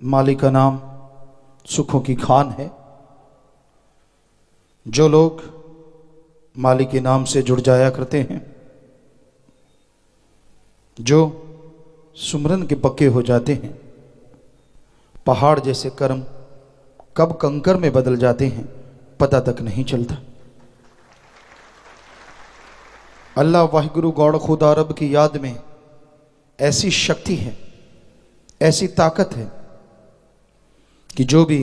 मालिक का नाम सुखों की खान है। जो लोग मालिक के नाम से जुड़ जाया करते हैं, जो सुमरन के पक्के हो जाते हैं, पहाड़ जैसे कर्म कब कंकर में बदल जाते हैं पता तक नहीं चलता। अल्लाह वाहिगुरु गौड़ खुदा रब की याद में ऐसी शक्ति है, ऐसी ताकत है कि जो भी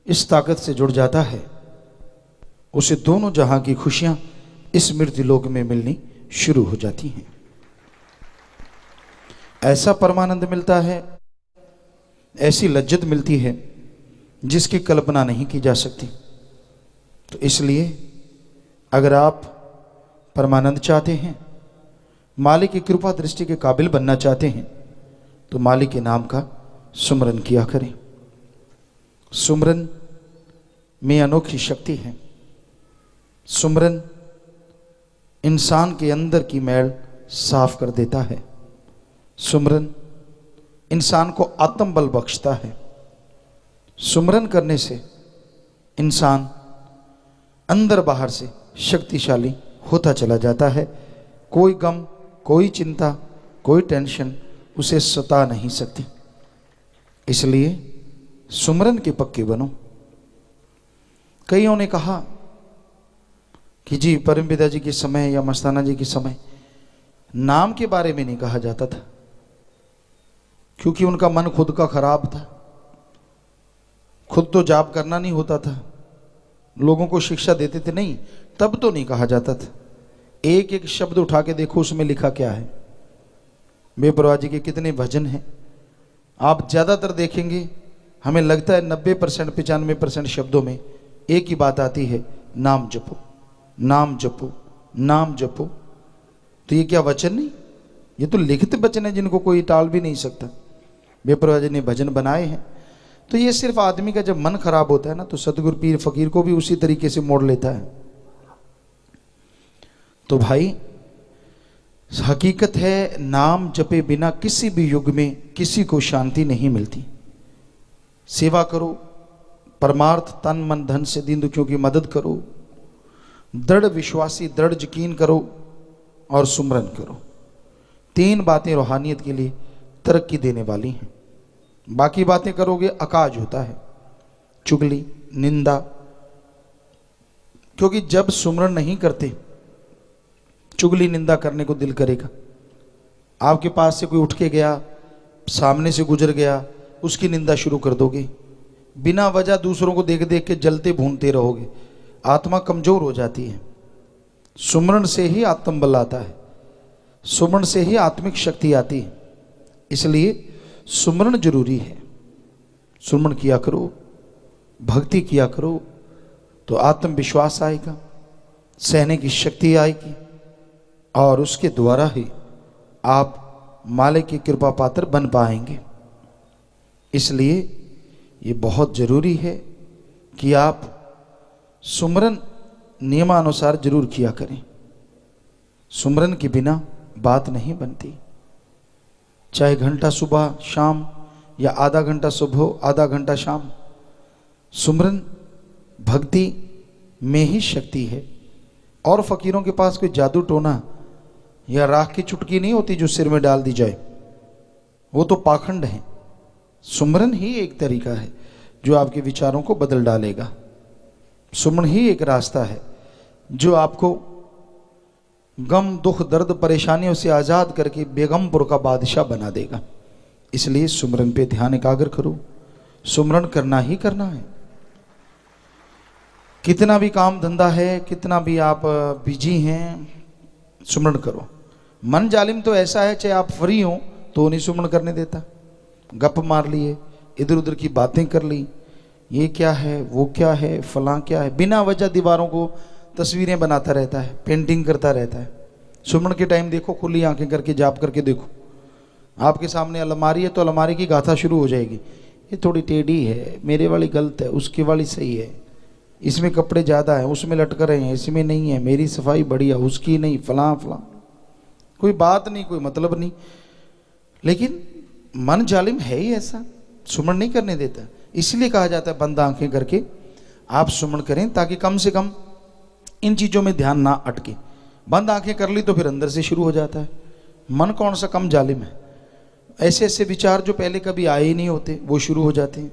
इस ताकत से जुड़ जाता है उसे दोनों जहां की खुशियां इस मृत्यु लोक में मिलनी शुरू हो जाती हैं। ऐसा परमानंद मिलता है, ऐसी लज्जत मिलती है जिसकी कल्पना नहीं की जा सकती। तो इसलिए अगर आप परमानंद चाहते हैं, मालिक की कृपा दृष्टि के काबिल बनना चाहते हैं, तो मालिक के नाम का सुमरन किया करें। सुमरन में अनोखी शक्ति है। सुमरन इंसान के अंदर की मैल साफ कर देता है। सुमरन इंसान को आत्मबल बख्शता है। सुमरन करने से इंसान अंदर बाहर से शक्तिशाली होता चला जाता है। कोई गम, कोई चिंता, कोई टेंशन उसे सता नहीं सकती। इसलिए सुमरन के पक्के बनो। कईयों ने कहा कि जी परम पिता जी के समय या मस्ताना जी के समय नाम के बारे में नहीं कहा जाता था, क्योंकि उनका मन खुद का खराब था। खुद तो जाप करना नहीं होता था, लोगों को शिक्षा देते थे, नहीं तब तो नहीं कहा जाता था। एक एक शब्द उठा के देखो उसमें लिखा क्या है। बेपरवाह जी के कितने भजन हैं, आप ज़्यादातर देखेंगे, हमें लगता है 90% 95% शब्दों में एक ही बात आती है, नाम जपो, नाम जपो, नाम जपो। तो ये क्या वचन नहीं, ये तो लिखित वचन है जिनको कोई टाल भी नहीं सकता। बेपरवाह जी ने भजन बनाए हैं। तो ये सिर्फ आदमी का जब मन खराब होता है ना, तो सतगुरु पीर फकीर को भी उसी तरीके से मोड़ लेता है। तो भाई हकीकत है, नाम जपे बिना किसी भी युग में किसी को शांति नहीं मिलती। सेवा करो, परमार्थ तन मन धन से दीन दुखियों की मदद करो, दृढ़ विश्वासी दृढ़ यकीन करो और सुमरन करो। 3 बातें रूहानियत के लिए तरक्की देने वाली हैं। बाकी बातें करोगे अकाज होता है, चुगली, निंदा। क्योंकि जब सुमरन नहीं करते, चुगली निंदा करने को दिल करेगा। आपके पास से कोई उठ के गया, सामने से गुजर गया, उसकी निंदा शुरू कर दोगे। बिना वजह दूसरों को देख देख के जलते भूनते रहोगे, आत्मा कमजोर हो जाती है। सुमरन से ही आत्मबल आता है, सुमरन से ही आत्मिक शक्ति आती है। इसलिए सुमरन जरूरी है। सुमरन किया करो, भक्ति किया करो, तो आत्मविश्वास आएगा, सहने की शक्ति आएगी और उसके द्वारा ही आप मालिक की कृपा पात्र बन पाएंगे। इसलिए ये बहुत जरूरी है कि आप सुमरन नियमानुसार जरूर किया करें। सुमरन के बिना बात नहीं बनती। चाहे घंटा सुबह शाम या आधा घंटा सुबह आधा घंटा शाम, सुमरन भक्ति में ही शक्ति है। और फकीरों के पास कोई जादू टोना या राख की चुटकी नहीं होती जो सिर में डाल दी जाए, वो तो पाखंड है। सुमरन ही एक तरीका है जो आपके विचारों को बदल डालेगा। सुमरन ही एक रास्ता है जो आपको गम, दुख, दर्द, परेशानियों से आज़ाद करके बेगमपुर का बादशाह बना देगा। इसलिए सुमरन पे ध्यान एकाग्र करो। सुमरन करना ही करना है। कितना भी काम धंधा है, कितना भी आप बिजी हैं, सुमरन करो। मन जालिम तो ऐसा है, चाहे आप फ्री हो तो नहीं सुमरन करने देता। गप मार लिए, इधर उधर की बातें कर ली, ये क्या है, वो क्या है, फलां क्या है, बिना वजह दीवारों को तस्वीरें बनाता रहता है, पेंटिंग करता रहता है। सुमरन के टाइम देखो, खुली आंखें करके जाप करके देखो, आपके सामने अलमारी है तो अलमारी की गाथा शुरू हो जाएगी। ये थोड़ी टेढ़ी है, मेरे वाली गलत है, उसकी वाली सही है, इसमें कपड़े ज़्यादा हैं, उसमें लटक रहे हैं, इसमें नहीं है, मेरी सफाई बढ़िया, उसकी नहीं, फलां फलां। कोई बात नहीं, कोई मतलब नहीं। लेकिन मन जालिम है ही ऐसा। सुमरण नहीं करने देता। इसलिए कहा जाता है बंद आंखें करके आप सुमरण करें, ताकि कम से कम इन चीज़ों में ध्यान ना अटके। बंद आंखें कर ली तो फिर अंदर से शुरू हो जाता है। मन कौन सा कम जालिम है, ऐसे ऐसे विचार जो पहले कभी आए ही नहीं होते वो शुरू हो जाते हैं।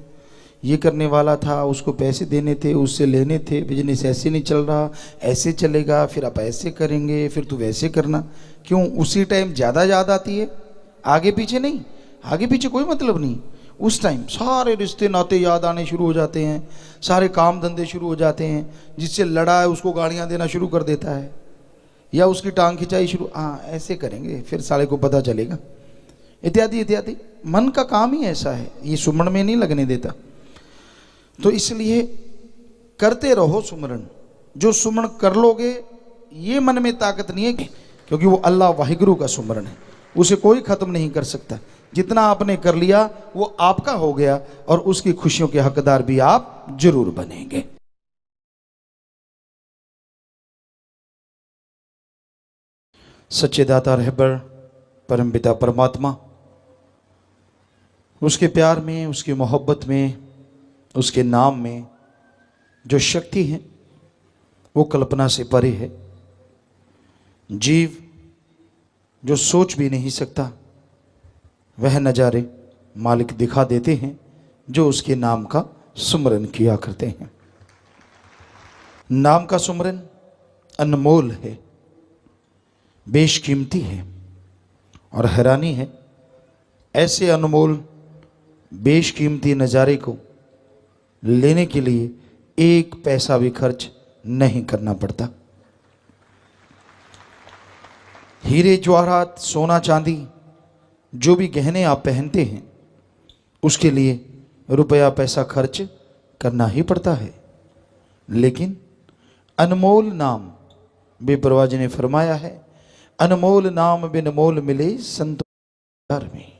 ये करने वाला था, उसको पैसे देने थे, उससे लेने थे, बिजनेस ऐसे नहीं चल रहा, ऐसे चलेगा, फिर आप ऐसे करेंगे, फिर तू वैसे करना। क्यों? उसी टाइम ज़्यादा याद आती है, आगे पीछे नहीं। आगे पीछे कोई मतलब नहीं, उस टाइम सारे रिश्ते नाते याद आने शुरू हो जाते हैं, सारे काम धंधे शुरू हो जाते हैं। जिससे लड़ा है उसको गालियाँ देना शुरू कर देता है, या उसकी टांग खिंचाई शुरू, हाँ ऐसे करेंगे फिर साले को पता चलेगा, इत्यादि इत्यादि। मन का काम ही ऐसा है, ये सुमरण में नहीं लगने देता। तो इसलिए करते रहो सुमरण। जो सुमरण कर लोगे, ये मन में ताकत नहीं है, क्योंकि वो अल्लाह वाहिगुरु का सुमरण है, उसे कोई खत्म नहीं कर सकता। जितना आपने कर लिया वो आपका हो गया, और उसकी खुशियों के हकदार भी आप जरूर बनेंगे। सच्चे दाता रहबर परम पिता परमात्मा, उसके प्यार में, उसकी मोहब्बत में, उसके नाम में जो शक्ति है वो कल्पना से परे है। जीव जो सोच भी नहीं सकता वह नज़ारे मालिक दिखा देते हैं जो उसके नाम का सुमरन किया करते हैं। नाम का सुमरन अनमोल है, बेशकीमती है, और हैरानी है ऐसे अनमोल बेशकीमती नज़ारे को लेने के लिए एक पैसा भी खर्च नहीं करना पड़ता। हीरे जवाहरात, सोना चांदी, जो भी गहने आप पहनते हैं उसके लिए रुपया पैसा खर्च करना ही पड़ता है। लेकिन अनमोल नाम, बेपरवाह जी ने फरमाया है, अनमोल नाम बिन मोल मिले संतों बाजार में।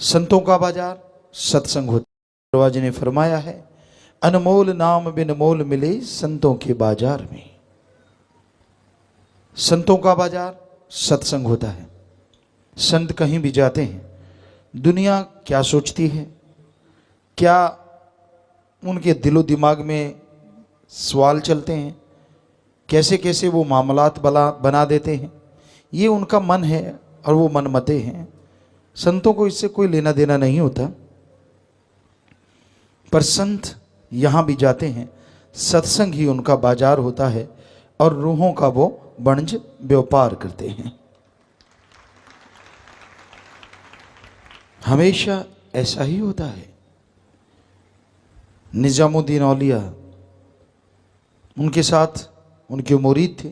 संतों का बाजार सत्संग होता है। बेपरवाह जी ने फरमाया है, अनमोल नाम बिन मोल मिले संतों के बाजार में। संतों का बाजार सत्संग होता है। संत कहीं भी जाते हैं, दुनिया क्या सोचती है, क्या उनके दिलो दिमाग में सवाल चलते हैं, कैसे कैसे वो मामलात बना देते हैं, ये उनका मन है और वो मनमते हैं। संतों को इससे कोई लेना देना नहीं होता। पर संत यहाँ भी जाते हैं, सत्संग ही उनका बाजार होता है, और रूहों का वो वाणिज्य व्यापार करते हैं। हमेशा ऐसा ही होता है। निजामुद्दीन औलिया, उनके साथ उनके मुरीद थे,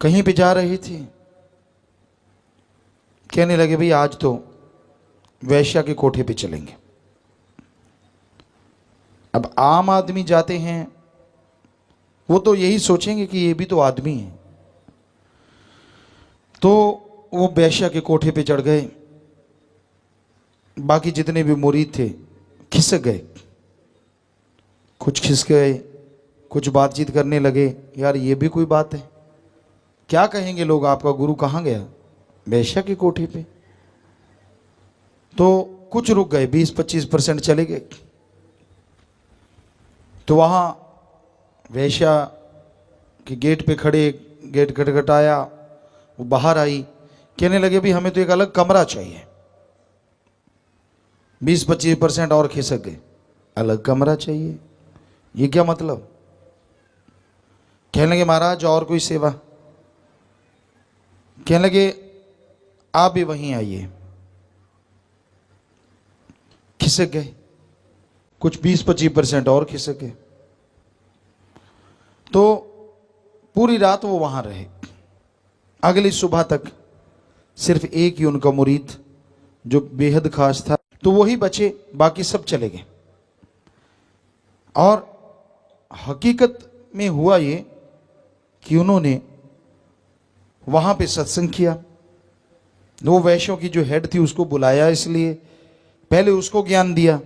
कहीं पे जा रहे थे, कहने लगे भाई आज तो वैश्या के कोठे पे चलेंगे। अब आम आदमी जाते हैं वो तो यही सोचेंगे कि ये भी तो आदमी है। तो वो वैश्या के कोठे पे चढ़ गए। बाकी जितने भी मुरीद थे खिसक गए, कुछ खिसक गए, कुछ बातचीत करने लगे, यार ये भी कोई बात है, क्या कहेंगे लोग, आपका गुरु कहाँ गया, वैश्या के कोठे पे। तो कुछ रुक गए, 20-25% चले गए। तो वहाँ वैश्या के गेट पे खड़े, गेट खटखटाया, वो बाहर आई, कहने लगे भी हमें तो एक अलग कमरा चाहिए। 20-25% और खिसक गए, अलग कमरा चाहिए, ये क्या मतलब। कहने लगे महाराज और कोई सेवा, कहने लगे आप भी वहीं आइए। खिसक गए, कुछ 20-25% और खिसक गए। तो पूरी रात वो वहां रहे। अगली सुबह तक सिर्फ एक ही उनका मुरीद जो बेहद खास था, तो वही बचे, बाकी सब चले गए। और हकीकत में हुआ ये कि उन्होंने वहां पे सत्संग किया। वो वैश्यों की जो हेड थी उसको बुलाया, इसलिए पहले उसको ज्ञान दिया,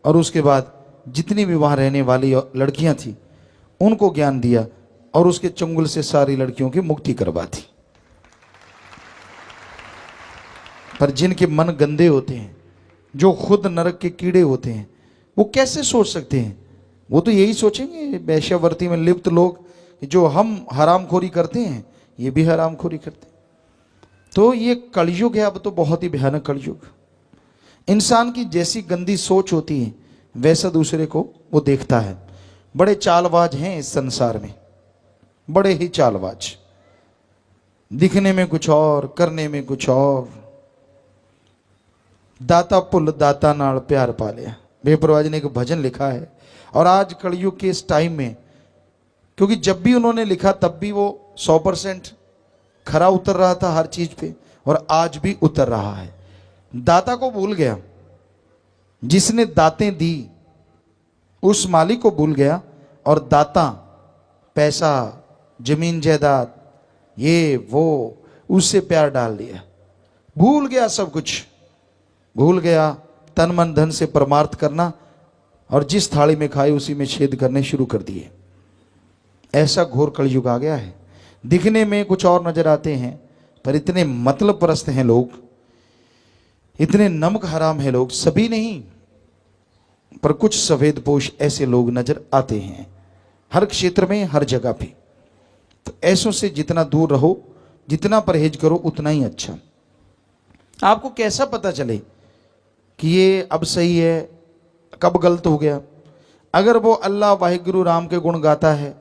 और उसके बाद जितनी भी वहां रहने वाली लड़कियां थी उनको ज्ञान दिया, और उसके चंगुल से सारी लड़कियों की मुक्ति करवा दी। पर जिनके मन गंदे होते हैं, जो खुद नरक के कीड़े होते हैं, वो कैसे सोच सकते हैं? वो तो यही सोचेंगे वेश्यावृत्ति में लिप्त लोग, जो हम हरामखोरी करते हैं ये भी हरामखोरी करते हैं। तो ये कलयुग है, अब तो बहुत ही भयानक कलयुग। इंसान की जैसी गंदी सोच होती है वैसा दूसरे को वो देखता है। बड़े चालबाज हैं इस संसार में, बड़े ही चालबाज, दिखने में कुछ और, करने में कुछ और। दाता पुल दाता नाल प्यार पा लिया, बेपरवाह जी ने एक भजन लिखा है। और आज कलयुग के इस टाइम में, क्योंकि जब भी उन्होंने लिखा तब भी वो 100% खरा उतर रहा था हर चीज पे, और आज भी उतर रहा है। दाता को भूल गया, जिसने दातें दी उस मालिक को भूल गया, और दाता पैसा, जमीन जायदाद, ये वो, उससे प्यार डाल दिया। भूल गया सब कुछ, भूल गया तन मन धन से परमार्थ करना, और जिस थाली में खाए उसी में छेद करने शुरू कर दिए। ऐसा घोर कलयुग आ गया है। दिखने में कुछ और नजर आते हैं, पर इतने मतलब परस्त हैं लोग, इतने नमक हराम हैं लोग, सभी नहीं पर कुछ सफेदपोश ऐसे लोग नजर आते हैं हर क्षेत्र में, हर जगह पे। तो ऐसों से जितना दूर रहो, जितना परहेज करो उतना ही अच्छा। आपको कैसा पता चले कि ये अब सही है, कब गलत हो गया? अगर वो अल्लाह वाहिगुरु राम के गुण गाता है,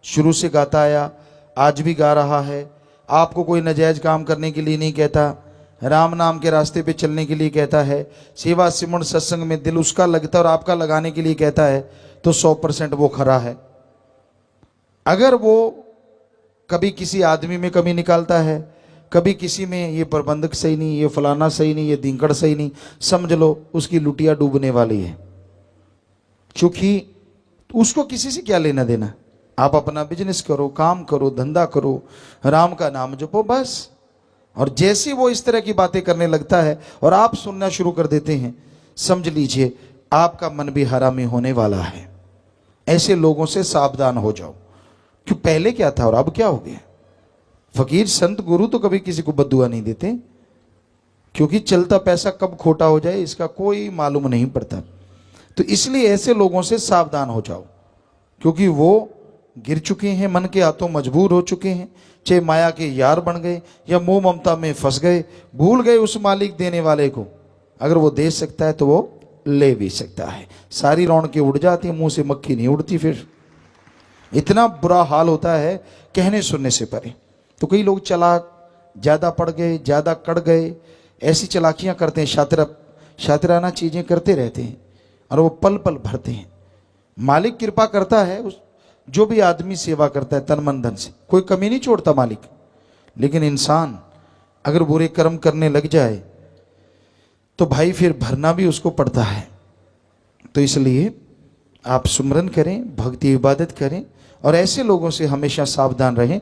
शुरू से गाता आया, आज भी गा रहा है, आपको कोई नाजायज काम करने के लिए नहीं कहता, राम नाम के रास्ते पे चलने के लिए कहता है, सेवा सिमरन सत्संग में दिल उसका लगता है और आपका लगाने के लिए कहता है, तो 100% वो खरा है। अगर वो कभी किसी आदमी में कमी निकालता है, कभी किसी में, ये प्रबंधक सही नहीं, ये फलाना सही नहीं, ये दिंकड़ सही नहीं, समझ लो उसकी लुटिया डूबने वाली है। क्योंकि उसको किसी से क्या लेना देना। आप अपना बिजनेस करो, काम करो, धंधा करो, राम का नाम जपो, बस। और जैसे वो इस तरह की बातें करने लगता है और आप सुनना शुरू कर देते हैं, समझ लीजिए आपका मन भी हरामी होने वाला है। ऐसे लोगों से सावधान हो जाओ। क्यों, पहले क्या था और अब क्या हो गया? फकीर संत गुरु तो कभी किसी को बद्दुआ नहीं देते, क्योंकि चलता पैसा कब खोटा हो जाए इसका कोई मालूम नहीं पड़ता। तो इसलिए ऐसे लोगों से सावधान हो जाओ, क्योंकि वो गिर चुके हैं, मन के हाथों मजबूर हो चुके हैं, चाहे माया के यार बन गए या मोह ममता में फंस गए, भूल गए उस मालिक देने वाले को। अगर वो दे सकता है तो वो ले भी सकता है। सारी रौनकें उड़ जाती है, मुंह से मक्खी नहीं उड़ती। फिर इतना बुरा हाल होता है कहने सुनने से परे। तो कई लोग चालाक ज़्यादा पड़ गए, ज़्यादा कड़ गए, ऐसी चालाकियाँ करते हैं, शातिराना चीज़ें करते रहते हैं, और वो पल पल भरते हैं। मालिक कृपा करता है, उस जो भी आदमी सेवा करता है तन मन धन से, कोई कमी नहीं छोड़ता मालिक। लेकिन इंसान अगर बुरे कर्म करने लग जाए तो भाई फिर भरना भी उसको पड़ता है। तो इसलिए आप सुमरन करें, भक्ति इबादत करें, और ऐसे लोगों से हमेशा सावधान रहें।